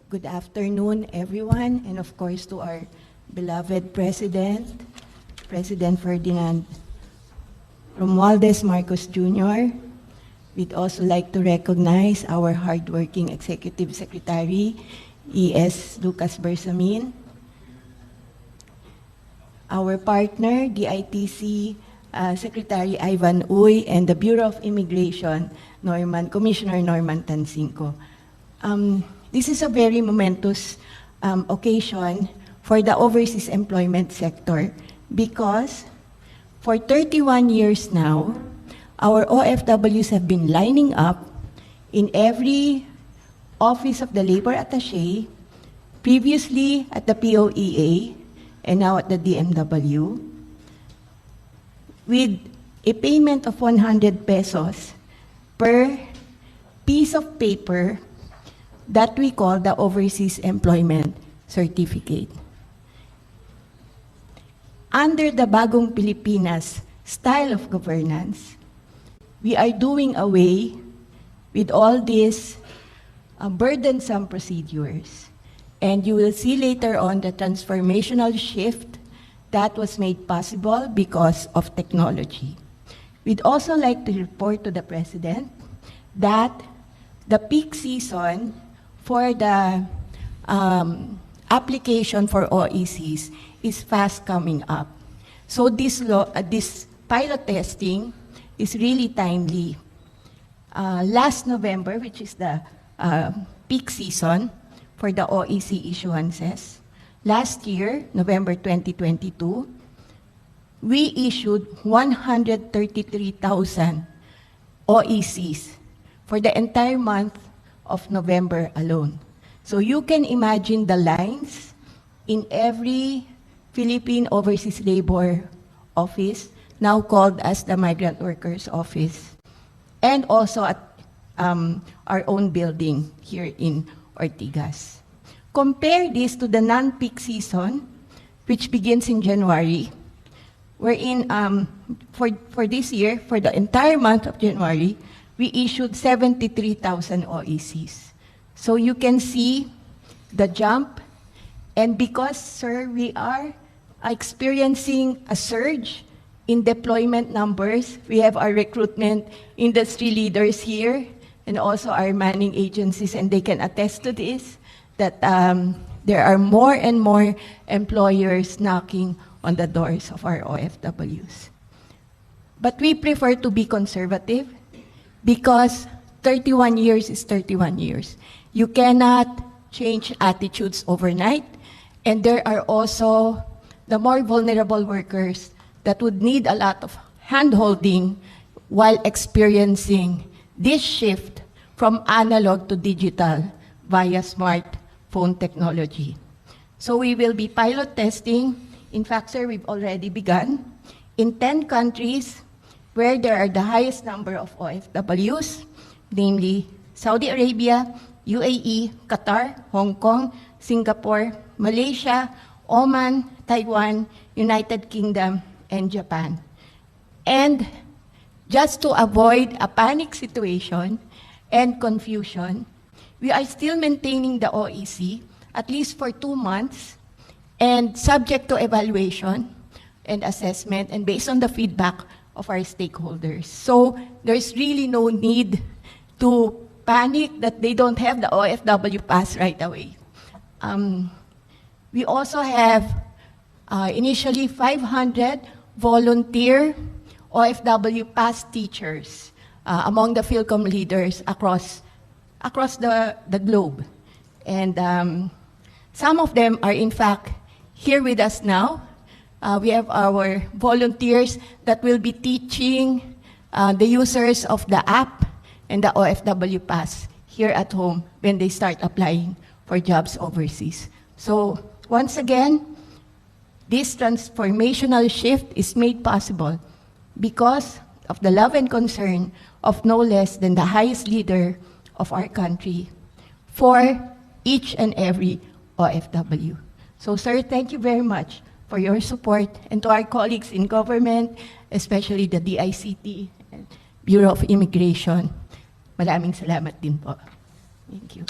Good afternoon, everyone, and of course to our beloved President, President Ferdinand Romualdez Marcos Jr. We'd also like to recognize our hardworking Executive Secretary, E.S. Lucas Bersamin, our partner, DITC Secretary Ivan Uy, and the Bureau of Immigration, Commissioner Norman Tansinco. This is a very momentous occasion for the overseas employment sector because for 31 years now, our OFWs have been lining up in every office of the labor attaché, previously at the POEA, and now at the DMW, with a payment of 100 pesos per piece of paper that we call the Overseas Employment Certificate. Under the Bagong Pilipinas style of governance, we are doing away with all these burdensome procedures. And you will see later on the transformational shift that was made possible because of technology. We'd also like to report to the President that the peak season for the application for OECs is fast coming up. So this pilot testing is really timely. Last November, which is the peak season for the OEC issuances, last year, November 2022, we issued 133,000 OECs for the entire month of November alone. So you can imagine the lines in every Philippine Overseas Labor Office, now called as the Migrant Workers Office, and also at our own building here in Ortigas. Compare this to the non-peak season, which begins in January, wherein for this year, for the entire month of January, we issued 73,000 OECs. So you can see the jump. And because, sir, we are experiencing a surge in deployment numbers, we have our recruitment industry leaders here and also our manning agencies, and they can attest to this, that there are more and more employers knocking on the doors of our OFWs. But we prefer to be conservative because 31 years is 31 years. You cannot change attitudes overnight, and there are also the more vulnerable workers that would need a lot of hand-holding while experiencing this shift from analog to digital via smartphone technology. So we will be pilot testing. In fact, sir, we've already begun in 10 countries where there are the highest number of OFWs, namely Saudi Arabia, UAE, Qatar, Hong Kong, Singapore, Malaysia, Oman, Taiwan, United Kingdom, and Japan. And just to avoid a panic situation and confusion, we are still maintaining the OEC at least for 2 months and subject to evaluation and assessment and based on the feedback of our stakeholders. So there's really no need to panic that they don't have the OFW pass right away. We also have initially 500 volunteer OFW pass teachers among the PhilCom leaders across the globe. And some of them are in fact here with us now. We have our volunteers that will be teaching the users of the app and the OFW pass here at home when they start applying for jobs overseas. So once again, this transformational shift is made possible because of the love and concern of no less than the highest leader of our country for each and every OFW. So, sir, thank you very much for your support, and to our colleagues in government, especially the DICT and Bureau of Immigration, maraming salamat din po. Thank you.